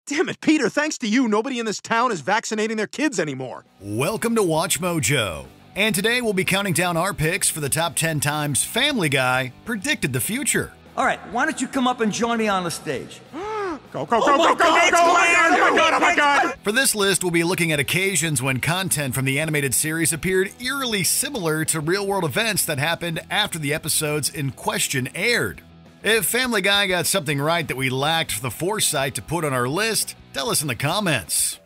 Damn it, Peter, thanks to you, nobody in this town is vaccinating their kids anymore. Welcome to Watch Mojo. And today we'll be counting down our picks for the top 10 times Family Guy predicted the future. All right, why don't you come up and join me on the stage? Go, go, go, go, go, go, go! Oh my God, oh my God! For this list, we'll be looking at occasions when content from the animated series appeared eerily similar to real-world events that happened after the episodes in question aired. If Family Guy got something right that we lacked the foresight to put on our list, tell us in the comments.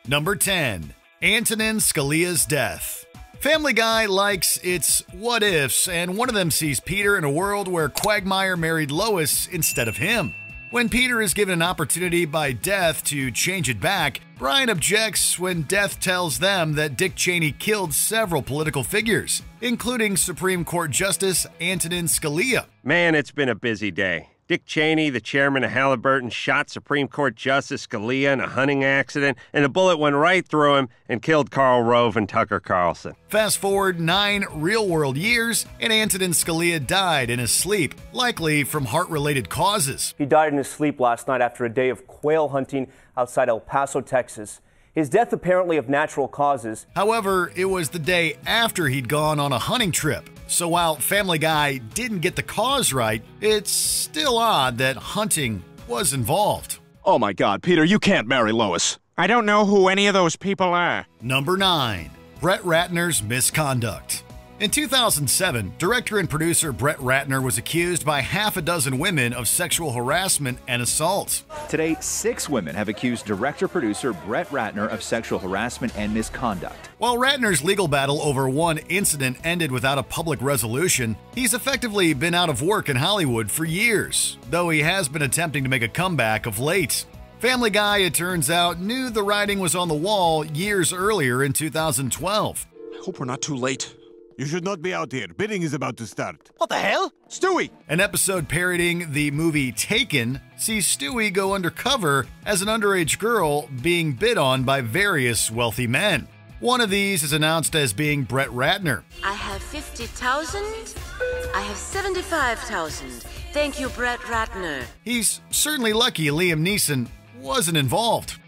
Number 10. Antonin Scalia's death. Family Guy likes its what-ifs, and one of them sees Peter in a world where Quagmire married Lois instead of him. When Peter is given an opportunity by Death to change it back, Brian objects when Death tells them that Dick Cheney killed several political figures, including Supreme Court Justice Antonin Scalia. Man, it's been a busy day. Dick Cheney, the chairman of Halliburton, shot Supreme Court Justice Scalia in a hunting accident, and a bullet went right through him and killed Karl Rove and Tucker Carlson. Fast forward 9 real-world years, and Antonin Scalia died in his sleep, likely from heart-related causes. He died in his sleep last night after a day of quail hunting outside El Paso, Texas. His death apparently of natural causes. However, it was the day after he'd gone on a hunting trip. So while Family Guy didn't get the cause right, it's still odd that hunting was involved. Oh my God, Peter, you can't marry Lois. I don't know who any of those people are. Number 9. Brett Ratner's misconduct. In 2007, director and producer Brett Ratner was accused by half a dozen women of sexual harassment and assault. Today, 6 women have accused director-producer Brett Ratner of sexual harassment and misconduct. While Ratner's legal battle over one incident ended without a public resolution, he's effectively been out of work in Hollywood for years, though he has been attempting to make a comeback of late. Family Guy, it turns out, knew the writing was on the wall years earlier in 2012. I hope we're not too late. You should not be out here. Bidding is about to start. What the hell? Stewie! An episode parodying the movie Taken sees Stewie go undercover as an underage girl being bid on by various wealthy men. One of these is announced as being Brett Ratner. I have 50,000. I have 75,000. Thank you, Brett Ratner. He's certainly lucky Liam Neeson wasn't involved.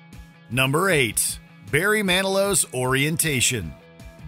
Number 8. Barry Manilow's orientation.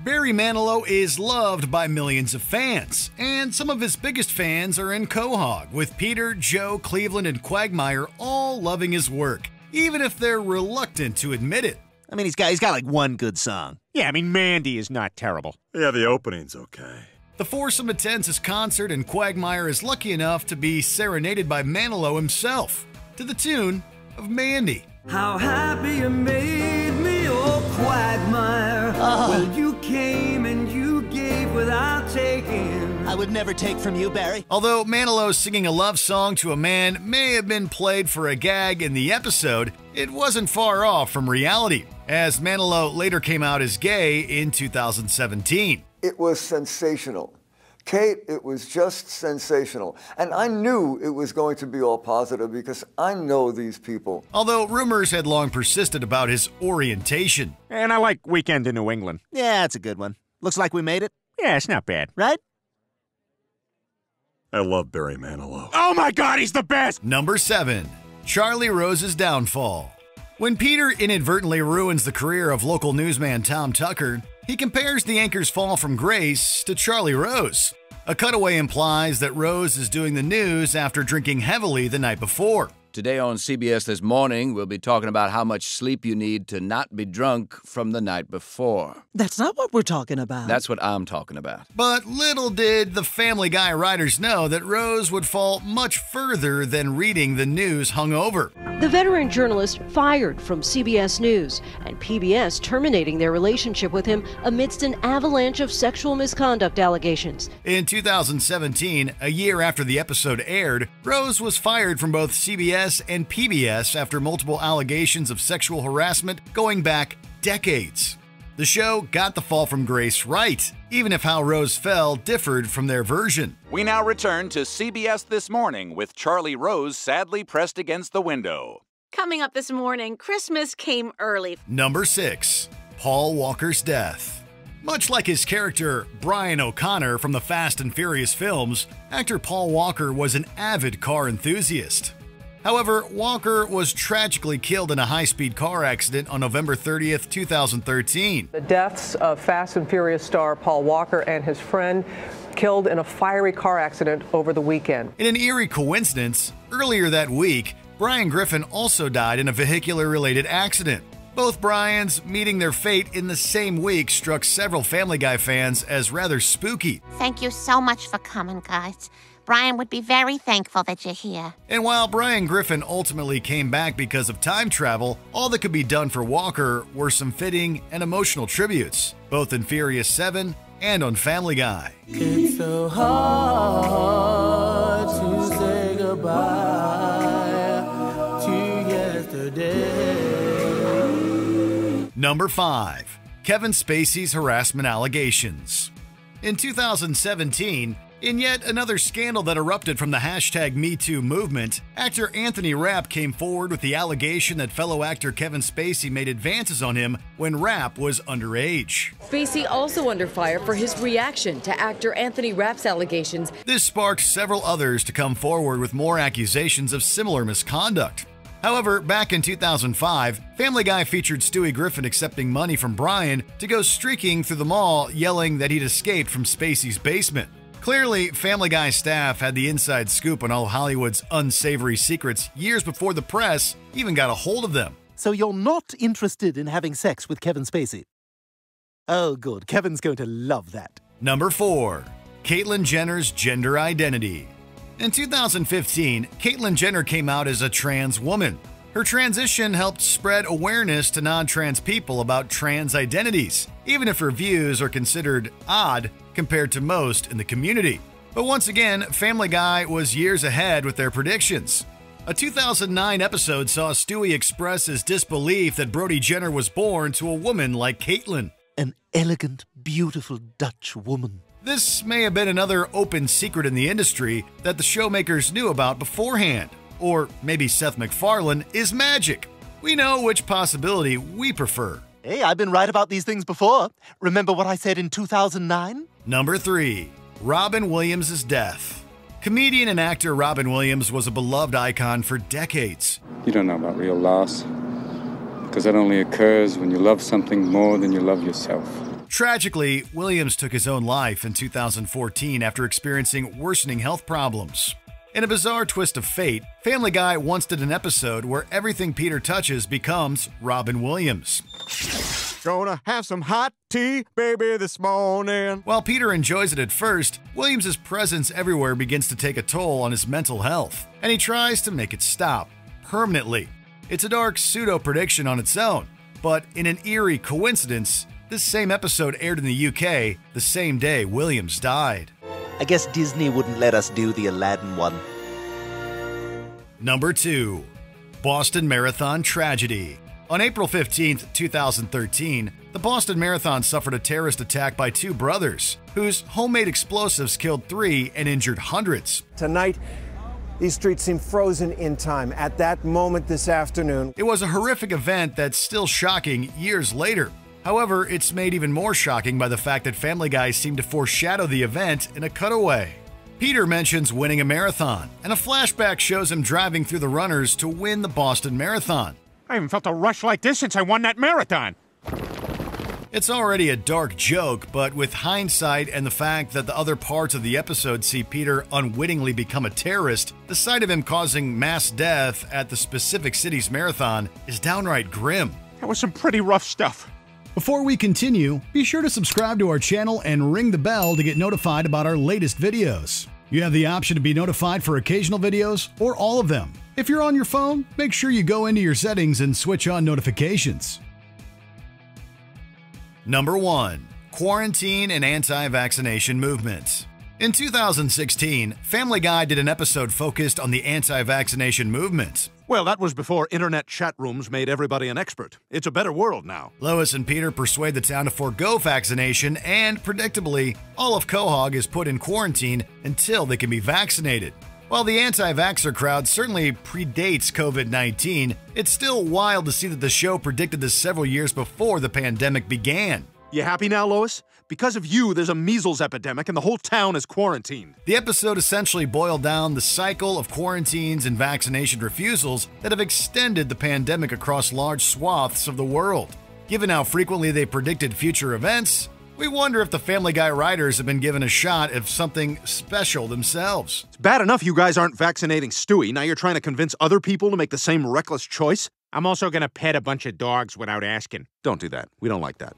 Barry Manilow is loved by millions of fans, and some of his biggest fans are in Quahog, with Peter, Joe, Cleveland, and Quagmire all loving his work, even if they're reluctant to admit it. I mean, he's got like one good song. Yeah, I mean, Mandy is not terrible. Yeah, the opening's okay. The foursome attends his concert, and Quagmire is lucky enough to be serenaded by Manilow himself, to the tune of Mandy. How happy you made me, oh Quagmire. Well, you came and you gave without taking. I would never take from you, Barry. Although Manilow singing a love song to a man may have been played for a gag in the episode, it wasn't far off from reality, as Manilow later came out as gay in 2017. It was sensational. Kate, it was just sensational. And I knew it was going to be all positive because I know these people. Although rumors had long persisted about his orientation. And I like Weekend in New England. Yeah, that's a good one. Looks like we made it. Yeah, it's not bad. Right? I love Barry Manilow. Oh my God, he's the best! Number 7. Charlie Rose's downfall. When Peter inadvertently ruins the career of local newsman Tom Tucker, he compares the anchor's fall from grace to Charlie Rose. A cutaway implies that Rose is doing the news after drinking heavily the night before. Today on CBS This Morning, we'll be talking about how much sleep you need to not be drunk from the night before. That's not what we're talking about. That's what I'm talking about. But little did the Family Guy writers know that Rose would fall much further than reading the news hungover. The veteran journalist fired from CBS News, and PBS terminating their relationship with him amidst an avalanche of sexual misconduct allegations. In 2017, a year after the episode aired, Rose was fired from both CBS and PBS after multiple allegations of sexual harassment going back decades. The show got the fall from grace right, even if how Rose fell differed from their version. We now return to CBS This Morning with Charlie Rose sadly pressed against the window. Coming up this morning, Christmas came early. Number 6. Paul Walker's death. Much like his character Brian O'Connor from the Fast and Furious films, actor Paul Walker was an avid car enthusiast. However, Walker was tragically killed in a high-speed car accident on November 30th, 2013. The deaths of Fast and Furious star Paul Walker and his friend killed in a fiery car accident over the weekend. In an eerie coincidence, earlier that week, Brian Griffin also died in a vehicular-related accident. Both Brians meeting their fate in the same week struck several Family Guy fans as rather spooky. Thank you so much for coming, guys. Brian would be very thankful that you're here. And while Brian Griffin ultimately came back because of time travel, all that could be done for Walker were some fitting and emotional tributes, both in Furious 7 and on Family Guy. It's so hard to say goodbye to yesterday. Number 5. Kevin Spacey's harassment allegations. In 2017, in yet another scandal that erupted from the hashtag #MeToo movement, actor Anthony Rapp came forward with the allegation that fellow actor Kevin Spacey made advances on him when Rapp was underage. Spacey also under fire for his reaction to actor Anthony Rapp's allegations. This sparked several others to come forward with more accusations of similar misconduct. However, back in 2005, Family Guy featured Stewie Griffin accepting money from Brian to go streaking through the mall yelling that he'd escaped from Spacey's basement. Clearly, Family Guy staff had the inside scoop on all Hollywood's unsavory secrets years before the press even got a hold of them. So you're not interested in having sex with Kevin Spacey? Oh, good. Kevin's going to love that. Number 4. Caitlyn Jenner's gender identity. In 2015, Caitlyn Jenner came out as a trans woman. Her transition helped spread awareness to non-trans people about trans identities, even if her views are considered odd compared to most in the community. But once again, Family Guy was years ahead with their predictions. A 2009 episode saw Stewie express his disbelief that Brody Jenner was born to a woman like Caitlyn. An elegant, beautiful Dutch woman. This may have been another open secret in the industry that the showmakers knew about beforehand. Or maybe Seth MacFarlane is magic. We know which possibility we prefer. Hey, I've been right about these things before. Remember what I said in 2009? Number 3. Robin Williams' death. Comedian and actor Robin Williams was a beloved icon for decades. You don't know about real loss, because that only occurs when you love something more than you love yourself. Tragically, Williams took his own life in 2014 after experiencing worsening health problems. In a bizarre twist of fate, Family Guy once did an episode where everything Peter touches becomes Robin Williams. Gonna have some hot tea, baby, this morning. While Peter enjoys it at first, Williams' presence everywhere begins to take a toll on his mental health, and he tries to make it stop, permanently. It's a dark pseudo-prediction on its own, but in an eerie coincidence, this same episode aired in the UK the same day Williams died. I guess Disney wouldn't let us do the Aladdin one. Number 2. Boston Marathon tragedy. On April 15, 2013, the Boston Marathon suffered a terrorist attack by 2 brothers, whose homemade explosives killed 3 and injured hundreds. Tonight, these streets seem frozen in time. At that moment this afternoon, it was a horrific event that's still shocking years later. However, it's made even more shocking by the fact that Family Guy seemed to foreshadow the event in a cutaway. Peter mentions winning a marathon, and a flashback shows him driving through the runners to win the Boston Marathon. I haven't felt a rush like this since I won that marathon. It's already a dark joke, but with hindsight and the fact that the other parts of the episode see Peter unwittingly become a terrorist, the sight of him causing mass death at the specific city's marathon is downright grim. That was some pretty rough stuff. Before we continue, be sure to subscribe to our channel and ring the bell to get notified about our latest videos. You have the option to be notified for occasional videos or all of them. If you're on your phone, make sure you go into your settings and switch on notifications. Number 1. Quarantine and anti-vaccination movement. In 2016, Family Guy did an episode focused on the anti-vaccination movement. Well, that was before internet chat rooms made everybody an expert. It's a better world now. Lois and Peter persuade the town to forego vaccination, and predictably, all of Quahog is put in quarantine until they can be vaccinated. While the anti-vaxxer crowd certainly predates COVID-19, it's still wild to see that the show predicted this several years before the pandemic began. You happy now, Lois? Because of you, there's a measles epidemic and the whole town is quarantined. The episode essentially boiled down the cycle of quarantines and vaccination refusals that have extended the pandemic across large swaths of the world. Given how frequently they predicted future events, we wonder if the Family Guy writers have been given a shot at something special themselves. It's bad enough you guys aren't vaccinating Stewie. Now you're trying to convince other people to make the same reckless choice? I'm also going to pet a bunch of dogs without asking. Don't do that. We don't like that.